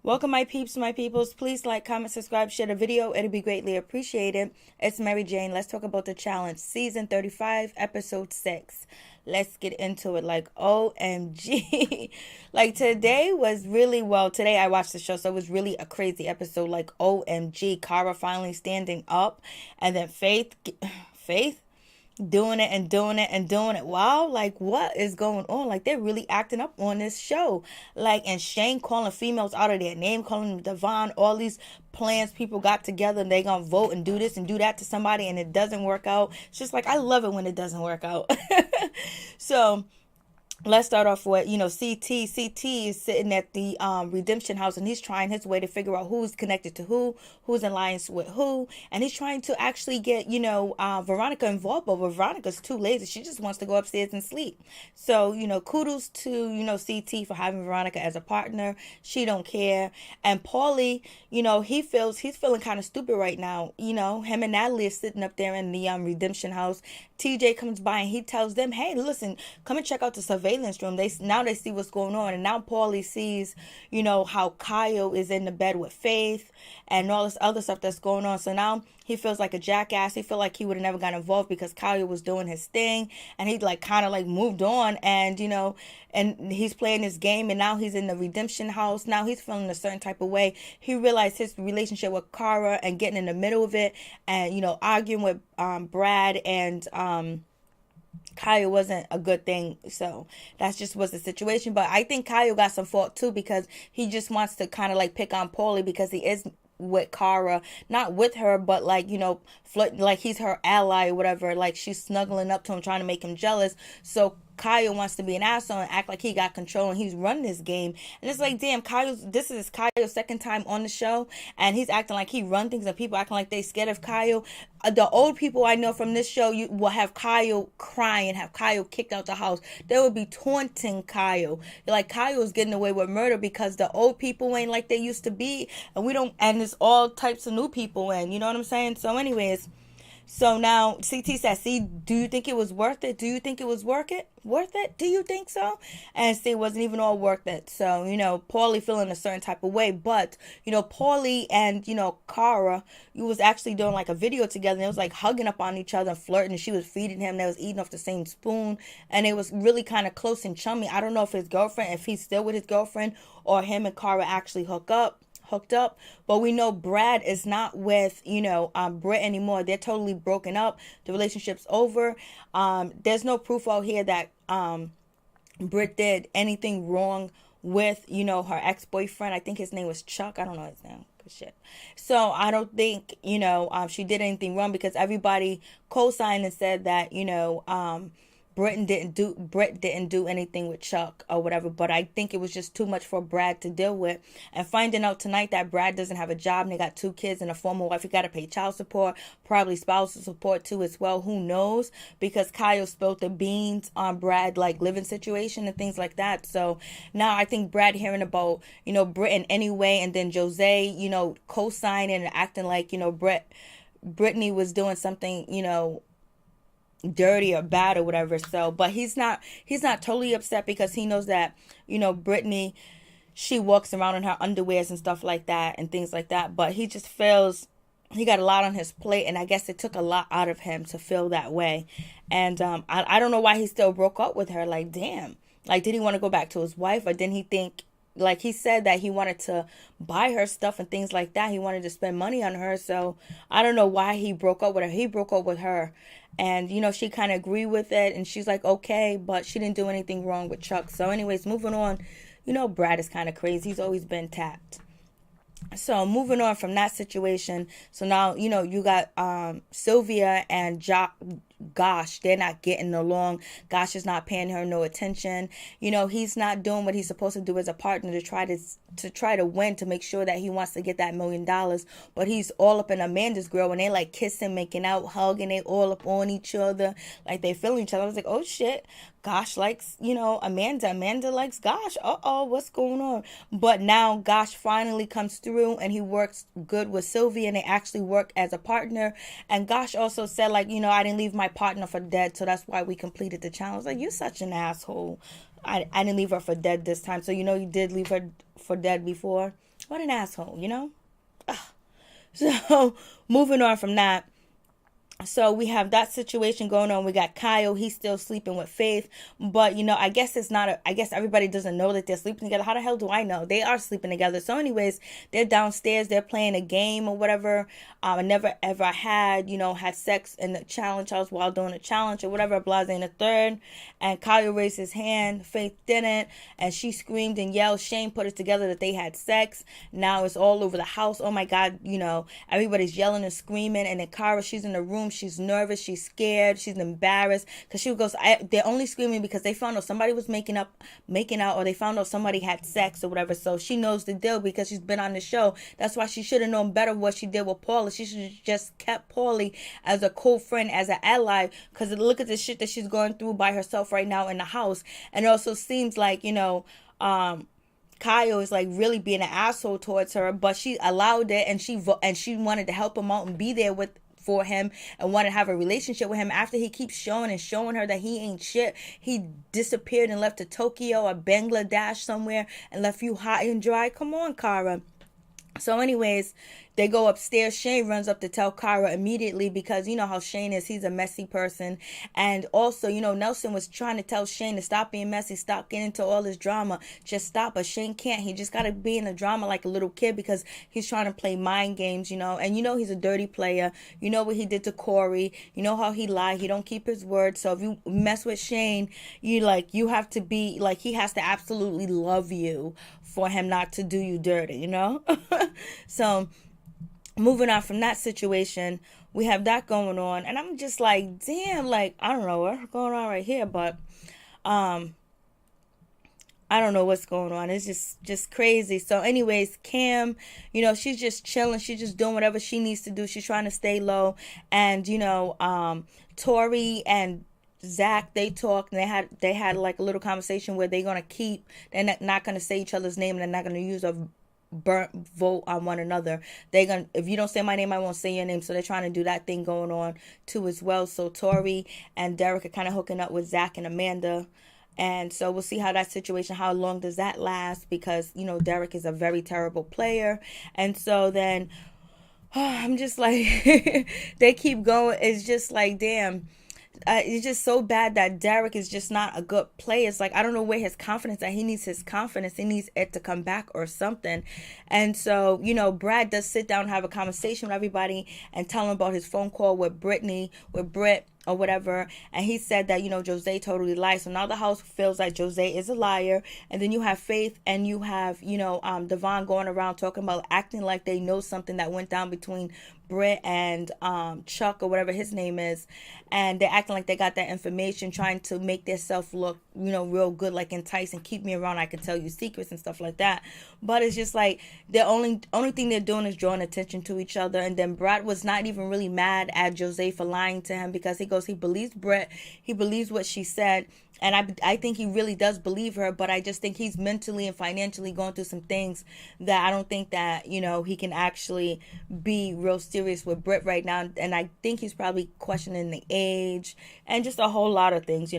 Welcome, my peeps, my peoples. Please like, comment, subscribe, share the video. It'll be greatly appreciated. It's Mary Jane. Let's talk about the challenge. Season 35, episode 6. Let's get into it. Like, OMG. Like, today was really, well, today I watched the show, so it was really a crazy episode. Like, OMG. Cara finally standing up. And then Faith doing it and doing it and doing it. Wow, like what is going on? Like they're really acting up on this show. Like, and Shane calling females out of their name, calling them Devon, all these plans people got together and they gonna vote and do this and do that to somebody and it doesn't work out. It's just like I love it when it doesn't work out. So let's start off with, CT is sitting at the redemption house and he's trying his way to figure out who's connected to who's in alliance with who, and he's trying to actually get Veronica involved, but Veronica's too lazy. She just wants to go upstairs and sleep. So kudos to CT for having Veronica as a partner. She don't care. And Paulie, he's feeling kind of stupid right now. Him and Natalie is sitting up there in the redemption house. TJ comes by and he tells them, hey, listen, come and check out the surveillance room. They see what's going on, and now Paulie sees, how Kyle is in the bed with Faith and all this other stuff that's going on. So now he feels like a jackass. He feel like he would have never got involved because Kyle was doing his thing, and he kind of moved on, and and he's playing his game, and now he's in the redemption house. Now he's feeling a certain type of way. He realized his relationship with Cara and getting in the middle of it, and arguing with Brad and Kyle wasn't a good thing. So that's just was the situation. But I think Kyle got some fault too, because he just wants to kind of pick on Paulie because he is with Cara, not with her, but flirt, like he's her ally or whatever. Like she's snuggling up to him, trying to make him jealous. So Kyle wants to be an asshole and act like he got control and he's running this game. And it's like, damn, this is Kyle's second time on the show, and he's acting like he run things, and people acting like they scared of Kyle. The old people I know from this show, you will have Kyle crying, have Kyle kicked out the house. They would be taunting Kyle. Like Kyle's getting away with murder because the old people ain't like they used to be, and there's all types of new people in. You know what I'm saying? So, anyways. So now CT says, see, do you think it was worth it? Do you think it was worth it? Worth it? Do you think so? And see, it wasn't even all worth it. So, Paulie feeling a certain type of way. But, Paulie and, Cara, you was actually doing a video together. And it was hugging up on each other and flirting. And she was feeding him. They was eating off the same spoon. And it was really kind of close and chummy. I don't know if if he's still with his girlfriend, or him and Cara actually hooked up, but we know Brad is not with Britt anymore. They're totally broken up. The relationship's over. There's no proof out here that Britt did anything wrong with her ex-boyfriend. I think his name was Chuck. I don't know his name. Good shit. So I don't think she did anything wrong, because everybody co-signed and said that Britt didn't do anything with Chuck or whatever, but I think it was just too much for Brad to deal with. And finding out tonight that Brad doesn't have a job and they got 2 kids and a former wife, he got to pay child support, probably spousal support too as well. Who knows? Because Kyle spilled the beans on Brad living situation and things like that. So now I think Brad hearing about Britt in any way, and then Jose co-signing and acting like Brittany was doing something dirty or bad or whatever. So, but he's not totally upset, because he knows that Brittany, she walks around in her underwears and stuff like that and things like that. But he just feels he got a lot on his plate, and I guess it took a lot out of him to feel that way. And I don't know why he still broke up with her. Like, damn, did he want to go back to his wife, or didn't he think, he said that he wanted to buy her stuff and things like that. He wanted to spend money on her. So I don't know why he broke up with her. He broke up with her, and she kind of agreed with it, and she's like, okay, but she didn't do anything wrong with Chuck. So anyways, moving on. Brad is kind of crazy. He's always been tapped. So moving on from that situation. So now, you got Sylvia and Gosh, they're not getting along. Gosh is not paying her no attention. He's not doing what he's supposed to do as a partner to try to win, to make sure that he wants to get that $1 million. But he's all up in Amanda's girl, and they kissing, making out, hugging. They all up on each other, they feeling each other. I was like, oh shit, Gosh likes Amanda. Amanda likes Gosh. What's going on? But now Gosh finally comes through, and he works good with Sylvia, and they actually work as a partner. And Gosh also said I didn't leave my partner for dead, so that's why we completed the challenge. You're such an asshole. I didn't leave her for dead this time. So you did leave her for dead before. What an asshole, you know? Ugh. So, moving on from that. So we have that situation going on. We got Kyle. He's still sleeping with Faith. But, I guess it's not I guess everybody doesn't know that they're sleeping together. How the hell do I know? They are sleeping together. So anyways, they're downstairs. They're playing a game or whatever. I never ever had sex in the challenge house while doing a challenge or whatever. Blase in the third. And Kyle raised his hand. Faith didn't. And she screamed and yelled. Shane put it together that they had sex. Now it's all over the house. Oh my God. Everybody's yelling and screaming. And then Cara, she's in the room. She's nervous. She's scared. She's embarrassed because she goes. They're only screaming because they found out somebody was making out, or they found out somebody had sex or whatever. So she knows the deal because she's been on the show. That's why she should have known better what she did with Paula. She should have just kept Paulie as a cool friend, as an ally. Because look at the shit that she's going through by herself right now in the house. And it also seems like Kyle is like really being an asshole towards her, but she allowed it, and she wanted to help him out and be there for him and want to have a relationship with him after he keeps showing her that he ain't shit. He disappeared and left to Tokyo or Bangladesh somewhere and left you high and dry. Come on, Cara. So anyways, they go upstairs. Shane runs up to tell Cara immediately because you know how Shane is. He's a messy person. And also, Nelson was trying to tell Shane to stop being messy, stop getting into all this drama. Just stop. But Shane can't. He just got to be in the drama like a little kid because he's trying to play mind games, And he's a dirty player. You know what he did to Corey. You know how he lied. He don't keep his word. So if you mess with Shane, you have to be like, he has to absolutely love you for him not to do you dirty, So moving on from that situation, we have that going on, and I'm just like, damn, like, I don't know what's going on right here, but I don't know what's going on. It's just crazy. So anyways, Cam, she's just chilling. She's just doing whatever she needs to do. She's trying to stay low. And, Tori and Zach, they talked, and they had like a little conversation where they're not gonna say each other's name, and they're not gonna use a burnt vote on one another. If you don't say my name, I won't say your name. So they're trying to do that thing going on too as well. So Tori and Derek are kind of hooking up with Zach and Amanda. And so we'll see how long does that last, because Derek is a very terrible player. And so then I'm just like they keep going. It's just like, damn. It's just so bad that Derek is just not a good player. It's like, I don't know where his confidence, that he needs his confidence. He needs it to come back or something. And so, Brad does sit down and have a conversation with everybody and tell him about his phone call with Britt or whatever. And he said that, Jose totally lied. So now the house feels like Jose is a liar. And then you have Faith and you have, Devon going around talking about acting like they know something that went down between Britt and Chuck or whatever his name is. And they're acting like they got that information, trying to make themselves look, real good, like entice and keep me around. I can tell you secrets and stuff like that. But it's just like the only thing they're doing is drawing attention to each other. And then Brad was not even really mad at Jose for lying to him, because he believes Britt. He believes what she said. And I think he really does believe her, but I just think he's mentally and financially going through some things that I don't think that, he can actually be real serious with Britt right now. And I think he's probably questioning the age and just a whole lot of things,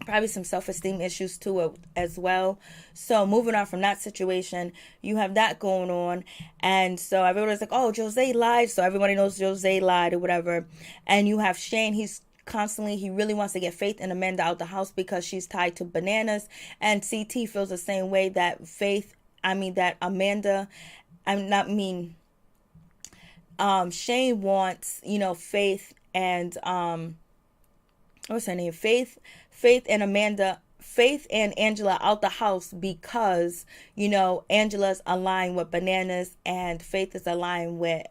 Probably some self-esteem issues too as well. So moving on from that situation, you have that going on. And so everybody's like, oh, Jose lied. So everybody knows Jose lied or whatever. And you have Shane. He really wants to get Faith and Amanda out the house because she's tied to Bananas. And CT feels the same way, that Shane wants, Faith and, what's her name? Faith and Angela out the house because, Angela's aligned with Bananas and Faith is aligned with,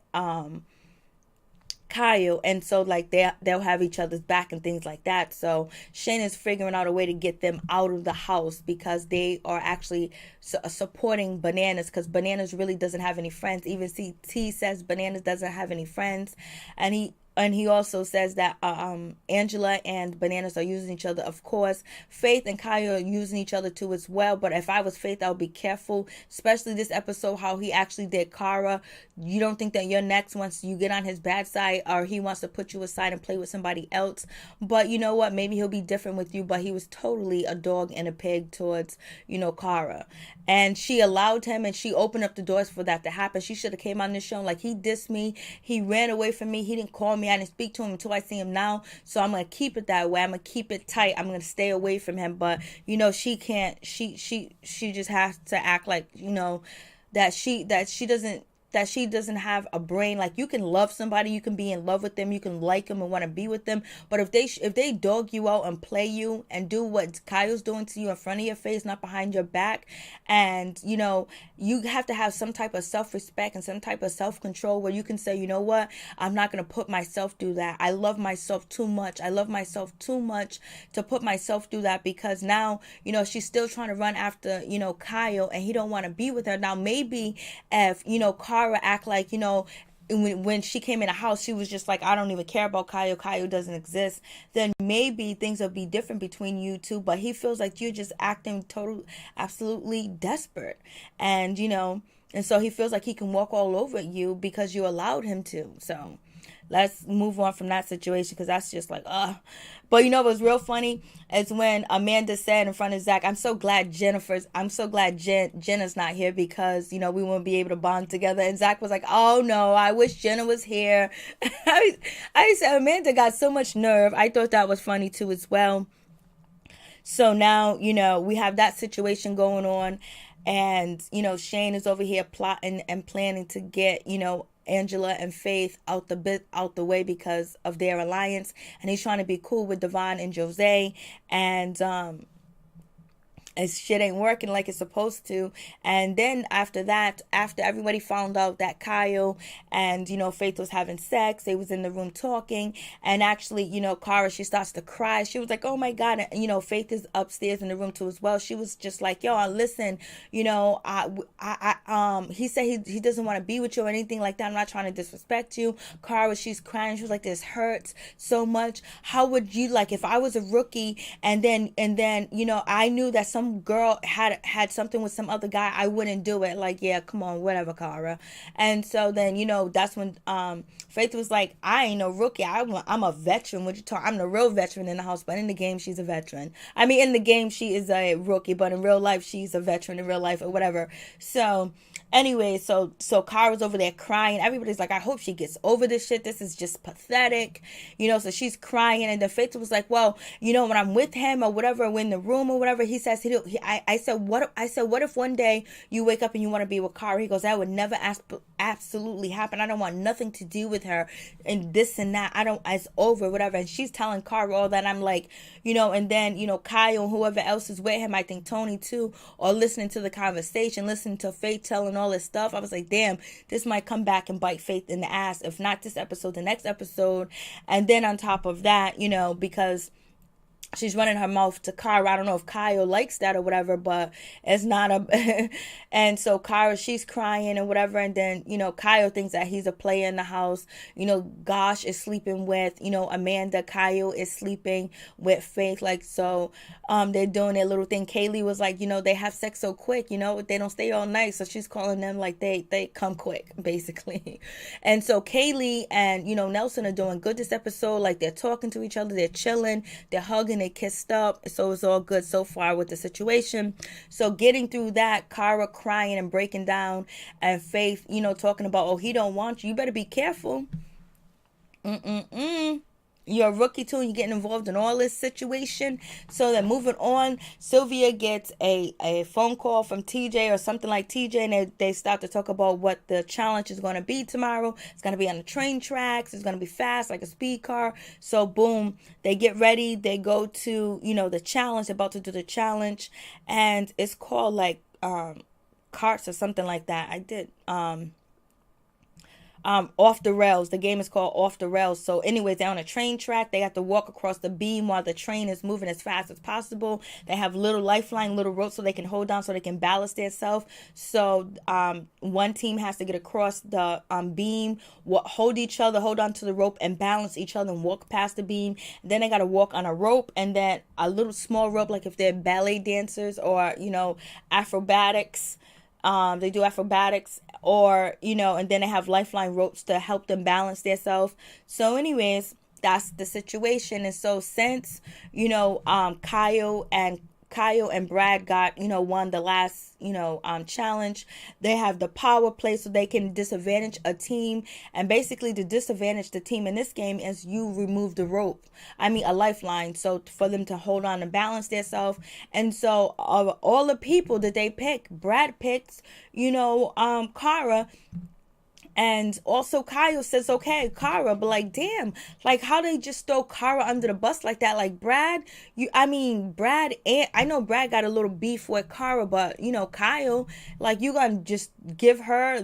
Kyle, and so like they'll have each other's back and things like that. So Shane is figuring out a way to get them out of the house because they are actually supporting Bananas, because Bananas really doesn't have any friends. Even CT says Bananas doesn't have any friends, and and he also says that Angela and Bananas are using each other. Of course, Faith and Kyle are using each other too as well. But if I was Faith, I would be careful, especially this episode, how he actually did Cara. You don't think that you're next once you get on his bad side, or he wants to put you aside and play with somebody else. But you know what? Maybe he'll be different with you. But he was totally a dog and a pig towards, Cara. And she allowed him, and she opened up the doors for that to happen. She should have came on this show like, he dissed me, he ran away from me, he didn't call me, I didn't speak to him until I see him now. So I'm gonna keep it that way. I'm gonna keep it tight. I'm gonna stay away from him. But she can't. She just has to act like that she doesn't have a brain. Like, you can love somebody, you can be in love with them, you can like them and want to be with them, but if they dog you out and play you and do what Kyle's doing to you in front of your face, not behind your back, and you have to have some type of self-respect and some type of self-control where you can say, you know what, I'm not going to put myself through that. I love myself too much. I love myself too much to put myself through that, because now she's still trying to run after Kyle, and he don't want to be with her. Now maybe if Cara act like when she came in the house, she was just like, I don't even care about Kyle. Kyle doesn't exist. Then maybe things will be different between you two. But he feels like you're just acting absolutely desperate. And, and so he feels like he can walk all over you because you allowed him to. So let's move on from that situation, because that's just like, ugh. But what was real funny is when Amanda said in front of Zach, I'm so glad Jenna's not here, because, we won't be able to bond together. And Zach was like, oh no, I wish Jenna was here. I said, Amanda got so much nerve. I thought that was funny too as well. So now, we have that situation going on. And, Shane is over here plotting and planning to get, Angela and Faith out the way because of their alliance, and he's trying to be cool with Devon and Jose, and as shit ain't working like it's supposed to. And then after that, after everybody found out that Kyle and Faith was having sex, they was in the room talking, and actually Cara, she starts to cry. She was like, oh my god. And Faith is upstairs in the room too as well. She was just like, yo, listen, he said he doesn't want to be with you or anything like that. I'm not trying to disrespect you. Cara, she's crying. She was like, this hurts so much. How would you, like, if I was a rookie and then I knew that some girl had something with some other guy, I wouldn't do it. Like, yeah, come on, whatever, Cara. And so then that's when Faith was like, I ain't no rookie, I'm a veteran. What you talking? I'm the real veteran in the house, but in the game she's a veteran. I mean, in the game she is a rookie, but in real life she's a veteran in real life or whatever. So anyway, so Cara's over there crying. Everybody's like, I hope she gets over this shit. This is just pathetic. So she's crying, and then Faith was like, well, when I'm with him or whatever, we're in the room or whatever, he says I said, what if one day you wake up and you want to be with Cara? He goes, that would never absolutely happen. I don't want nothing to do with her and this and that. It's over, whatever. And she's telling Cara all that. I'm like, and then, Kyle and whoever else is with him, I think Tony too, or listening to the conversation, listening to Faith telling all this stuff. I was like, damn, this might come back and bite Faith in the ass. If not this episode, the next episode. And then on top of that, because she's running her mouth to Cara. I don't know if Kyle likes that or whatever, but it's not and so Cara, she's crying and whatever. And then, Kyle thinks that he's a player in the house. Gosh is sleeping with, Amanda. Kyle is sleeping with Faith. Like, so, they're doing their little thing. Kaylee was like, they have sex so quick, they don't stay all night. So she's calling them like they come quick, basically. And so Kaylee and, Nelson are doing good this episode. Like, they're talking to each other. They're chilling. They're hugging. They kissed up, so it's all good so far with the situation. So getting through that, Cara crying and breaking down, and Faith, talking about, oh, he don't want you. You better be careful. You're a rookie too, and you're getting involved in all this situation. So then moving on, Sylvia gets a phone call from TJ or something like TJ, and they start to talk about what the challenge is going to be tomorrow. It's going to be on the train tracks. It's going to be fast, like a speed car. So boom, they get ready. They go to, the challenge, about to do the challenge, and it's called like carts or something like that. off the rails. The game is called Off the Rails. So anyways, they're on a train track. They have to walk across the beam while the train is moving as fast as possible. They have little lifeline, little ropes so they can hold on, so they can balance themselves. So one team has to get across the beam, hold each other, hold on to the rope, and balance each other and walk past the beam. Then they got to walk on a rope, and then a little small rope, like if they're ballet dancers or acrobatics. They do acrobatics, or and then they have lifeline ropes to help them balance themselves. So anyways, that's the situation. And so since Kyle and Brad got won the last challenge, they have the power play, so they can disadvantage a team. And basically, to disadvantage the team in this game is you remove the rope, a lifeline, so for them to hold on and balance themselves. And so all the people that they pick, Brad picks Cara. And also Kyle says, okay, Cara, but like, damn, like how they just throw Cara under the bus like that? Like Brad, Brad, and I know Brad got a little beef with Cara, but Kyle, like you gonna just give her,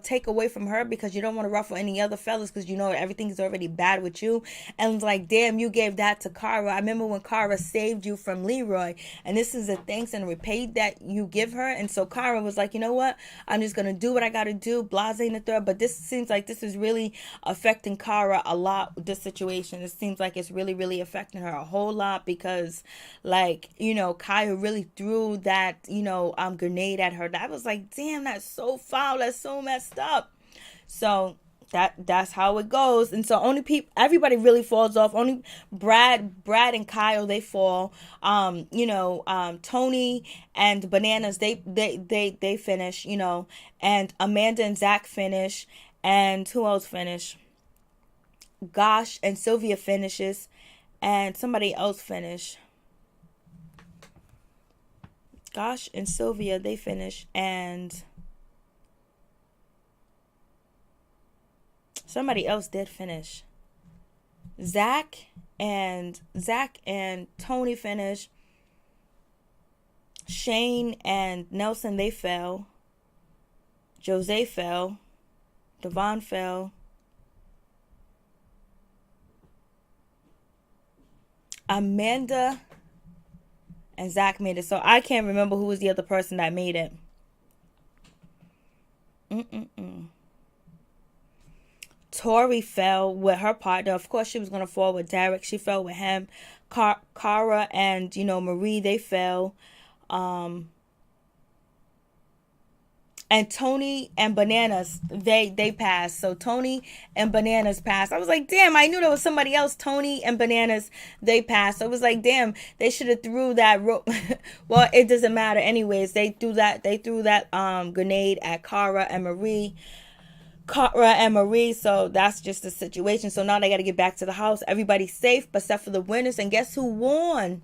take away from her because you don't want to ruffle any other fellas because everything's already bad with you. And it's like, damn, you gave that to Cara. I remember when Cara saved you from Leroy, and this is a thanks and repay that you give her. And so Cara was like, you know what? I'm just gonna do what I gotta do. Blase in the third. But this seems like this is really affecting Cara a lot, this situation. It seems like it's really, really affecting her a whole lot because, like, Kyle really threw that, grenade at her. That was like, damn, that's so foul. That's so messed up. So that's how it goes. And so everybody really falls off. Only Brad and Kyle, they fall. Tony and Bananas, they finish, and Amanda and Zach finish. And who else finish? Gus and Sylvia finishes, and somebody else finish. Gus and Sylvia, they finish, and somebody else did finish. Zach and Tony finish. Shane and Nelson, they fell. Jose fell. Devon fell. Amanda and Zach made it. So I can't remember who was the other person that made it. Tori fell with her partner. Of course, she was going to fall with Derek. She fell with him. Cara and, Marie, they fell. And Tony and Bananas, they passed. So Tony and Bananas passed. I was like, damn, I knew there was somebody else. Tony and Bananas, they passed. So it was like, damn, they should have threw that rope. Well, it doesn't matter. Anyways, they threw that grenade at Cara and Marie. So that's just the situation. So now they got to get back to the house. Everybody's safe, but except for the winners. And guess who won?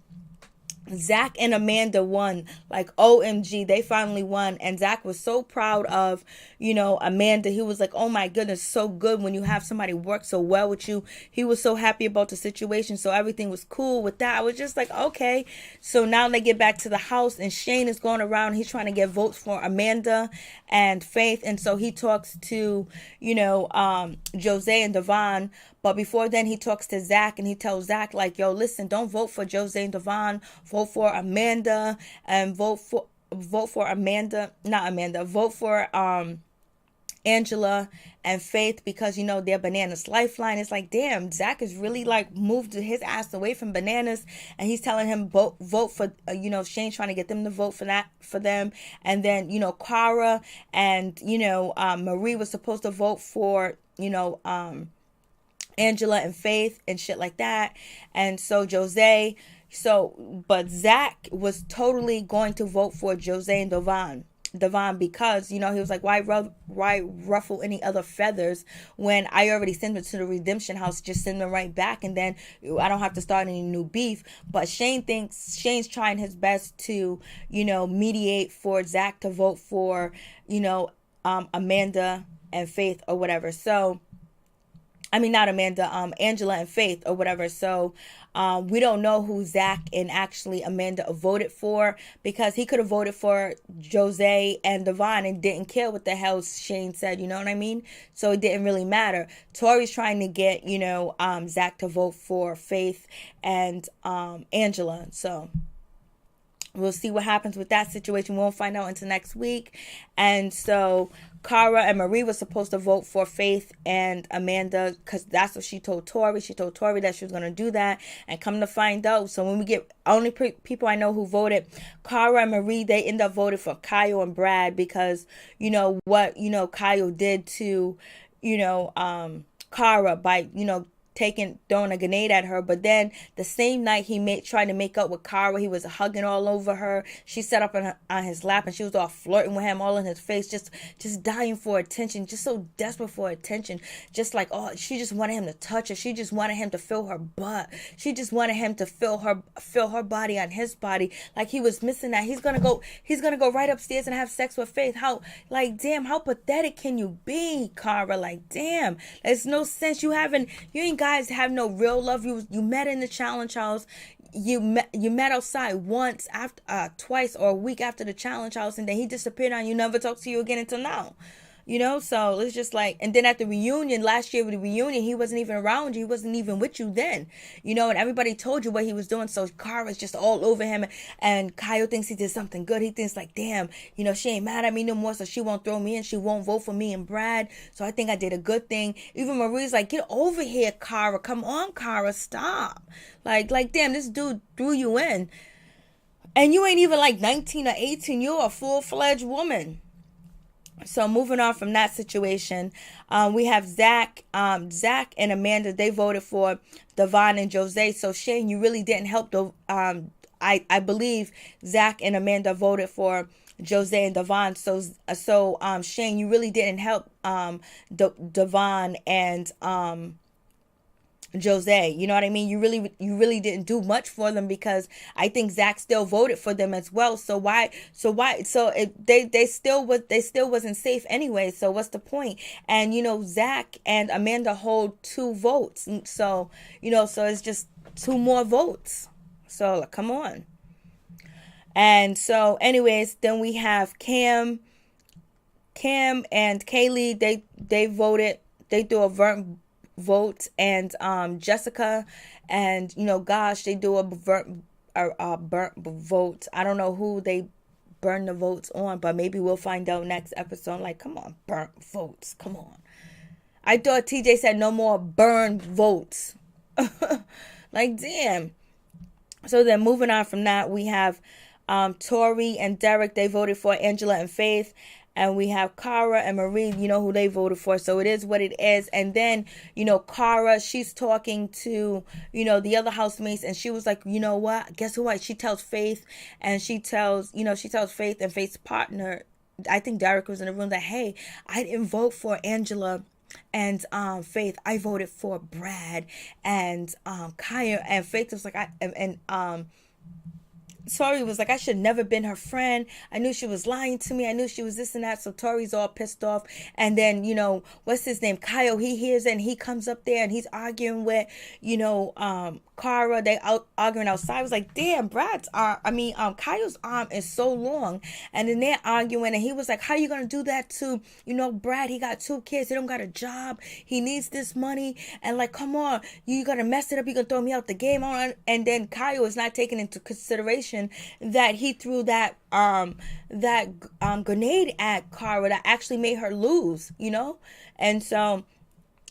Zach and Amanda won. Like, OMG, they finally won. And Zach was so proud of, Amanda. He was like, oh my goodness, so good when you have somebody work so well with you. He was so happy about the situation. So everything was cool with that. I was just like, okay. So now they get back to the house, and Shane is going around. He's trying to get votes for Amanda and Faith. And so he talks to, Jose and Devon. But before then, he talks to Zach, and he tells Zach, like, yo, listen, don't vote for Jose and Devon. Vote for Amanda, and vote for Angela and Faith, because, they're Bananas' lifeline. It's like, damn, Zach is really, like, moved his ass away from Bananas, and he's telling him vote for, Shane's trying to get them to vote for them. And then, Cara and, Marie was supposed to vote for, Angela and Faith and shit like that. And so but Zach was totally going to vote for Jose and Devon because, he was like, why ruffle any other feathers when I already sent them to the redemption house? Just send them right back, and then I don't have to start any new beef. But Shane's trying his best to, mediate for Zach to vote for, Amanda and Faith or whatever. So I mean, not Amanda, Angela and Faith or whatever. So we don't know who Zach and actually Amanda voted for, because he could have voted for Jose and Devon and didn't care what the hell Shane said. You know what I mean? So it didn't really matter. Tori's trying to get, Zach to vote for Faith and Angela. So we'll see what happens with that situation. We won't find out until next week. And so Cara and Marie were supposed to vote for Faith and Amanda, because that's what she told Tori. She told Tori that she was going to do that. And come to find out, so when we get, only people I know who voted, Cara and Marie, they end up voting for Kyle and Brad, because what Kyle did to Cara by throwing a grenade at her. But then the same night he tried to make up with Cara, he was hugging all over her. She sat up on his lap and she was all flirting with him, all in his face, just dying for attention, just so desperate for attention, just like, oh, she just wanted him to touch her. She just wanted him to feel her butt. She just wanted him to feel her body on his body. Like, he was missing that. He's gonna go right upstairs and have sex with Faith. How pathetic can you be, Cara? Like, damn, there's no sense. You ain't guys have no real love. You met in the challenge house. You met outside once, after twice, or a week after the challenge house, and then he disappeared on you. Never talked to you again until now. So it's just like, and then at the reunion, last year with the reunion, he wasn't even around you. He wasn't even with you then, and everybody told you what he was doing. So Cara's just all over him, and Kyle thinks he did something good. He thinks like, damn, she ain't mad at me no more, so she won't throw me in. She won't vote for me and Brad. So I think I did a good thing. Even Marie's like, get over here, Cara. Come on, Cara, stop. Like, damn, this dude threw you in. And you ain't even like 19 or 18. You're a full-fledged woman. So moving on from that situation, we have Zach and Amanda. They voted for Devon and Jose. So Shane, you really didn't help. I believe Zach and Amanda voted for Jose and Devon. So Shane, you really didn't help Devon and Jose, you know what I mean? You really didn't do much for them, because I think Zach still voted for them as well. So they still wasn't safe anyway. So what's the point? And Zach and Amanda hold 2 votes. So so it's just 2 more votes. So come on. And so anyways, then we have Cam and Kaylee. They voted. They do a vote, and Jessica and Gosh, they do a burnt vote. I don't know who they burn the votes on, but maybe we'll find out next episode. Like, come on, burnt votes, come on. I thought TJ said no more burn votes. Like, damn. So then moving on from that, we have Tori and Derek. They voted for Angela and Faith. And we have Cara and Marie, who they voted for. So it is what it is. And then, Cara, she's talking to, the other housemates. And she was like, you know what? Guess who? She tells Faith. And she tells Faith and Faith's partner. I think Derek was in the room, that, hey, I didn't vote for Angela and Faith. I voted for Brad and Kaya. And Faith was like, Tori was like, I should never been her friend. I knew she was lying to me. I knew she was this and that. So Tori's all pissed off. And then, what's his name? Kyle, he hears it and he comes up there and he's arguing with, Cara. They arguing outside. I was like, damn, Kyle's arm is so long. And then they're arguing, and he was like, how you gonna do that to, Brad? He got 2 kids. He don't got a job. He needs this money. And like, come on, you gonna mess it up. You gonna throw me out the game on? And then Kyle is not taking into consideration that he threw that grenade at Cara that actually made her lose. And so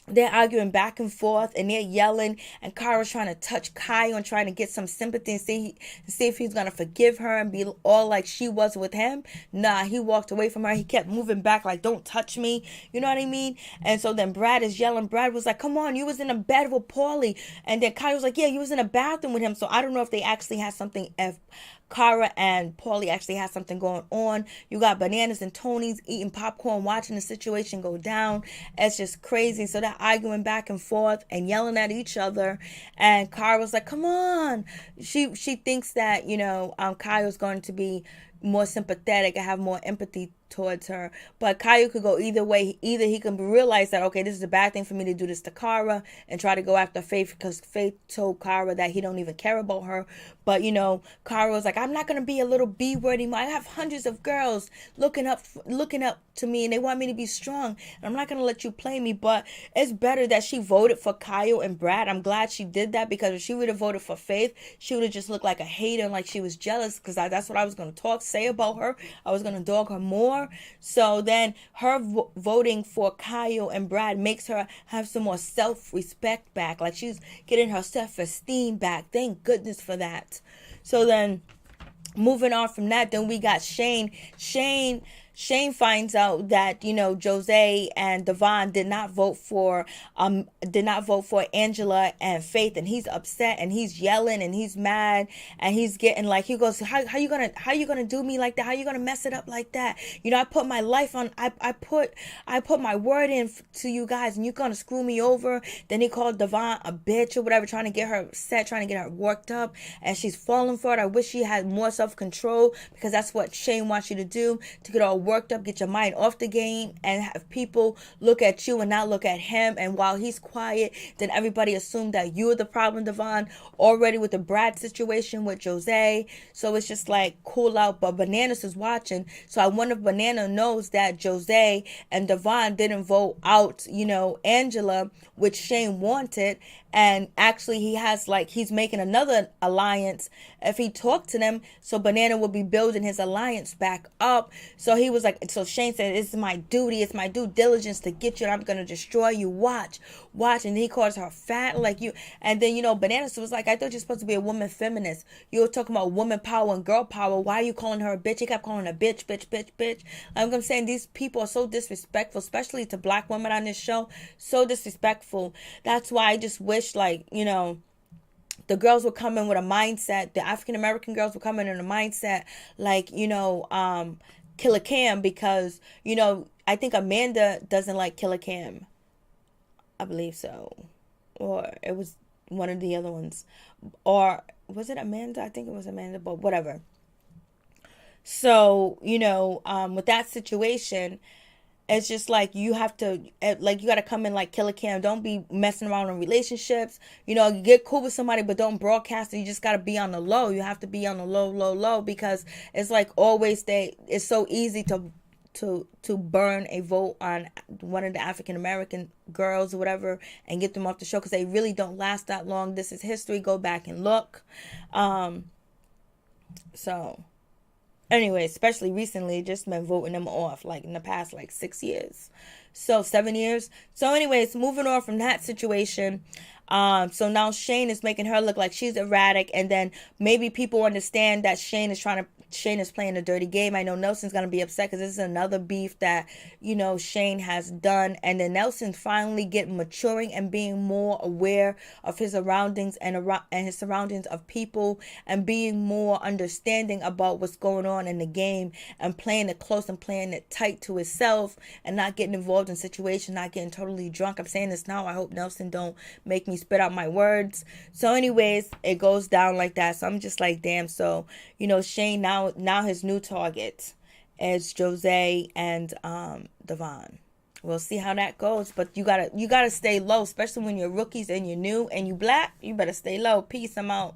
they're arguing back and forth, and they're yelling, and Cara's trying to touch Kyle and trying to get some sympathy and see if he's going to forgive her and be all like she was with him. Nah, he walked away from her. He kept moving back like, don't touch me. You know what I mean? And so then Brad is yelling. Brad was like, come on, you was in a bed with Paulie. And then Kyle was like, yeah, you was in a bathroom with him. So I don't know if they actually had something, if Cara and Paulie actually had something going on. You got Bananas and Tony's eating popcorn, watching the situation go down. It's just crazy. So they're arguing back and forth and yelling at each other. And Cara was like, come on. She thinks that, Kyle's going to be more sympathetic and have more empathy towards her. But Kyle could go either way. Either he can realize that, okay, this is a bad thing for me to do this to Cara and try to go after Faith, because Faith told Cara that he don't even care about her. But, you know, Cara was like, I'm not going to be a little B word anymore. I have hundreds of girls looking up to me, and they want me to be strong. And I'm not going to let you play me. But it's better that she voted for Kyle and Brad. I'm glad she did that, because if she would have voted for Faith, she would have just looked like a hater and like she was jealous, because that's what I was going to say about her. I was going to dog her more. So then her voting for Kyle and Brad makes her have some more self-respect back. Like, she's getting her self-esteem back. Thank goodness for that. So then, moving on from that, then we got Shane. Shane finds out that, you know, Jose and Devon did not vote for Angela and Faith, and he's upset and he's yelling and he's mad and he's getting like, he goes, how you gonna do me like that? How you gonna mess it up like that? You know, I put my life on, I put my word in to you guys, and you're gonna screw me over. Then he called Devon a bitch or whatever, trying to get her upset, trying to get her worked up, and she's falling for it. I wish she had more self-control, because that's what Shane wants you to do, to get all worked up, get your mind off the game, and have people look at you and not look at him. And while he's quiet, then everybody assumed that you're the problem, Devon, already with the Brad situation with Jose. So it's just like, cool out. But Bananas is watching, so I wonder if Banana knows that Jose and Devon didn't vote out, you know, Angela, which Shane wanted. And actually he's making another alliance if he talked to them, so Banana will be building his alliance back up. So he was like, so Shane said, it's my duty, it's my due diligence to get you, and I'm gonna destroy you, watch. And he calls her fat, like you. And then, you know, Bananas was like, I thought you're supposed to be a woman feminist. You were talking about woman power and girl power. Why are you calling her a bitch? He kept calling her bitch. I'm saying these people are so disrespectful, especially to black women on this show. So disrespectful. That's why I just wish, like, you know, the girls would come in with a mindset, the African American girls would come in a mindset like, you know, Killer Cam, because, you know, I think Amanda doesn't like Killer Cam. I believe so. Or it was one of the other ones. Or was it Amanda? I think it was Amanda, but whatever. So, you know, with that situation, it's just like, you have to, like, you got to come in like Killer Cam. Don't be messing around in relationships. You know, you get cool with somebody, but don't broadcast it. You just got to be on the low. You have to be on the low, because it's like always it's so easy to burn a vote on one of the African American girls or whatever and get them off the show, because they really don't last that long. This is history. Go back and look. So anyway, especially recently, just been voting them off, like in the past, like 6 years. So 7 years. So anyways, moving on from that situation. So now Shane is making her look like she's erratic, and then maybe people understand that Shane is playing a dirty game. I know Nelson's going to be upset, because this is another beef that, you know, Shane has done. And then Nelson finally maturing and being more aware of his surroundings and his surroundings of people, and being more understanding about what's going on in the game, and playing it close and playing it tight to himself, and not getting involved in situations, not getting totally drunk. I'm saying this now. I hope Nelson don't make me spit out my words. So anyways, it goes down like that. So I'm just like, damn. So, you know, Shane now his new target is Jose and Devon. We'll see how that goes, but you gotta stay low, especially when you're rookies and you're new and you black. You better stay low. Peace. I'm out.